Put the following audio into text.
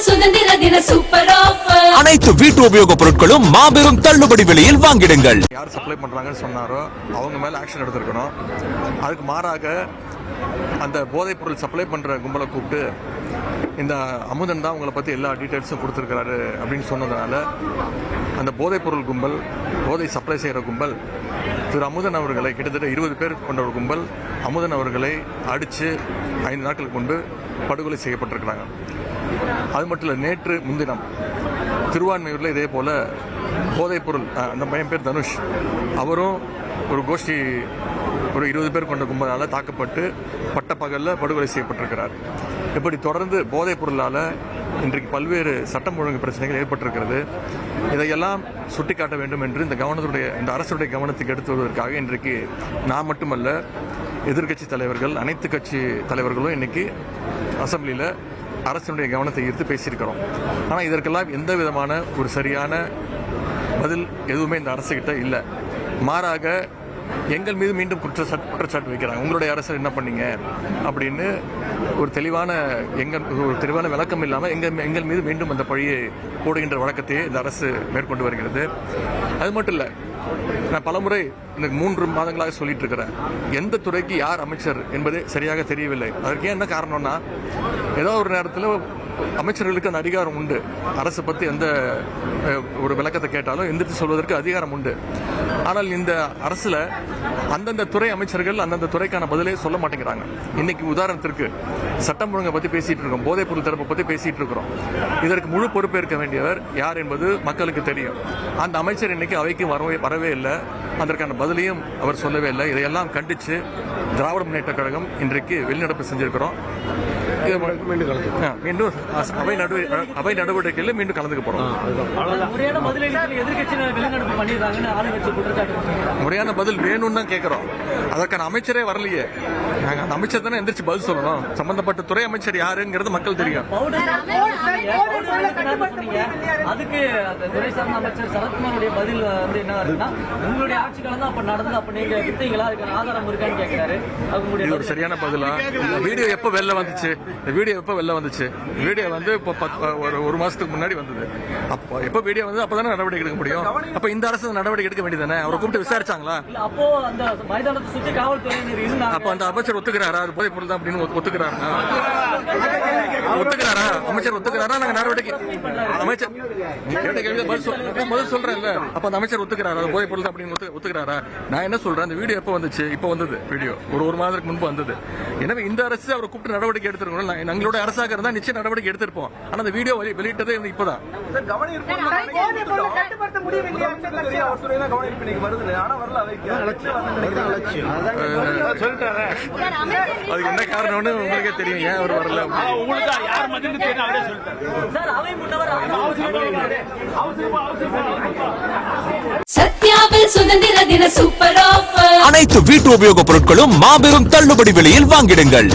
சுதந்திர தின super offer. அனைத்து வீட்டு உபயோகப் பொருட்களும் மாபெரும் தள்ளுபடி விலையில் வாங்கிடுங்கள். யார் சப்ளை பண்றாங்கன்னு சொன்னாரோ அவங்க மேல ஆக்ஷன் எடுத்திருக்கணும். அதுக்கு மாறாக அந்த போதைப் பொருள் சப்ளை பண்ற கும்பலை கூப்பிட்டு இந்த அமுதன் தான் உங்களை பத்தி எல்லா டீட்டெயில்ஸும் கொடுத்துருக்கிறாரு அப்படின்னு சொன்னதுனால அந்த போதைப் பொருள் கும்பல், போதை சப்ளை செய்கிற கும்பல் திரு அமுதன் அவர்களை, கிட்டத்தட்ட 20 பேர் கொண்ட ஒரு கும்பல் அமுதன் அவர்களை அடித்து 5 நாட்களுக்கு முன்பு படுகொலை செய்யப்பட்டிருக்கிறாங்க. அது மட்டும் இல்லை, நேற்று முன்தினம் திருவான்மையூரில் இதே போல் போதைப் பொருள், அந்த பையன் பேர் தனுஷ், அவரும் ஒரு கோஷ்டி ஒரு 20 பேர் கொண்ட கும்பலால் தாக்கப்பட்டு பட்டப்பகலில் படுகொலை செய்யப்பட்டிருக்கிறார். இப்படி தொடர்ந்து போதைப் பொருளால் இன்றைக்கு பல்வேறு சட்டம் ஒழுங்கு பிரச்சனைகள் ஏற்பட்டிருக்கிறது. இதையெல்லாம் சுட்டிக்காட்ட வேண்டும் என்று இந்த அரசுடைய கவனத்துக்கு எடுத்து வருவதற்காக இன்றைக்கு நான் மட்டுமல்ல, எதிர்கட்சி தலைவர்கள், அனைத்து கட்சி தலைவர்களும் இன்னைக்கு அசம்பிளியில் அரசினுடைய கவனத்தை ஈர்த்து பேசியிருக்கிறோம். ஆனால் இதற்கெல்லாம் எந்த விதமான ஒரு சரியான பதில் எதுவுமே இந்த அரசுகிட்ட இல்லை. மாறாக எங்கள் மீது மீண்டும் குற்றச்சாட்டு வைக்கிறாங்க. உங்களுடைய அரசு என்ன பண்ணீங்க அப்படின்னு ஒரு தெளிவான விளக்கம் இல்லாமல் எங்கள் மீது மீண்டும் அந்த பழியை போடுகின்ற வழக்கத்தையே இந்த அரசு மேற்கொண்டு வருகிறது. அது மட்டும் இல்லை, நான் பலமுறை இந்த 3 மாதங்களாக சொல்லிட்டு இருக்கிறேன், எந்த துறைக்கு யார் அமைச்சர் என்பதே சரியாக தெரியவில்லை. அதற்கு என்ன காரணம்னா, ஏதோ ஒரு நேரத்தில் அமைச்சர்களுக்கு அந்த அதிகாரம் உண்டு. அரசு பற்றி எந்த ஒரு விளக்கத்தை கேட்டாலும் எந்திரித்து சொல்வதற்கு அதிகாரம் உண்டு. ஆனால் இந்த அரசுல அந்தந்த துறை அமைச்சர்கள் அந்தந்த துறைக்கான பதிலே சொல்ல மாட்டேங்கிறாங்க. இன்னைக்கு உதாரணத்திற்கு சட்டம் ஒழுங்கை பற்றி பேசிட்டு இருக்கோம், போதைப் பொருள் தரப்பை பற்றி பேசிட்டு இருக்கிறோம். இதற்கு முழு பொறுப்பேற்க வேண்டியவர் யார் என்பது மக்களுக்கு தெரியும். அந்த அமைச்சர் இன்னைக்கு அவைக்கு வரவே இல்லை, அதற்கான பதிலையும் அவர் சொல்லவே இல்லை. இதையெல்லாம் கண்டித்து திராவிட முன்னேற்ற கழகம் இன்றைக்கு வெளிநடப்பு செஞ்சிருக்கிறோம். மீண்டும் அவை நடவடிக்கையில் மீண்டும் கலந்துக்க போறோம். முறையான பதில் வேணும்னு தான் கேட்கிறோம். அதற்கான அமைச்சரே வரலையே. நாங்க அந்த அமைச்சர் தானே எந்திரிச்சு பதில் சொல்லணும். சம்பந்தப்பட்ட துறை அமைச்சர் யாருங்கிறது மக்கள் தெரியும். அதுக்கு துறை சார்ந்த அமைச்சர் சரத்குமாருடைய பதில் வந்து என்ன வருதுன்னா, உங்களுடைய ஆட்சி காலம் அப்ப நடந்தது, அப்ப நீங்க விட்டீங்களா, அதுக்கான ஆதாரம் இருக்கான்னு கேட்கிறாரு. இது ஒரு சரியான பதிலா? வீடியோ எப்ப வெளில வந்துச்சு? வீடியோ வந்து ஒரு மாசத்துக்கு முன்னாடி வந்தது. அப்போ எப்ப வீடியோ வந்து அப்பதானே நடவடிக்கை எடுக்க முடியும். அப்ப இந்த அரசு நடவடிக்கை எடுக்க வேண்டியதானே? அவரை கூப்பிட்டு விசாரிச்சாங்களா? அப்போ அந்த மைதானத்தை சுற்றி காவல்துறையினர் இருந்தாங்க. அப்ப அந்த அமைச்சர் ஒத்துக்கிறாரா அது போதை பொருள் தான் அப்படின்னு ஒத்துக்கிறாரா? அமைச்சர் ஒத்துக்கிறாரா? நாங்க நடவடிக்கை அமைச்சர் பதில் சொல்றேன். அப்ப அந்த அமைச்சர் ஒத்துக்கிறாரா அது போதை பொருள் தான் அப்படின்னு ஒத்துக்கிறாரா? நான் என்ன சொல்றேன், அந்த வீடியோ எப்ப வந்துச்சு? இப்ப வந்தது வீடியோ, ஒரு மாதத்துக்கு முன்பு வந்தது. எனவே இந்த அரசு அவரை கூப்பிட்டு நடவடிக்கை எடுத்திருக்கணும். எங்களோட அரசாக இருந்தா நிச்சயம் நடவடிக்கை எடுத்திருப்போம். ஆனா அந்த வீடியோ வெளியிட்டதே இப்பதான். அதுக்கு என்ன காரணம்னு உங்களுக்கே தெரியும். ஏன் அவர் வரல? சத்யாவில் சுதந்திர தின சூப்பர் ஆஃபர். அனைத்து வீட்டு உபயோகப் பொருட்களும் மாபெரும் தள்ளுபடி விலையில் வாங்கிடுங்கள்.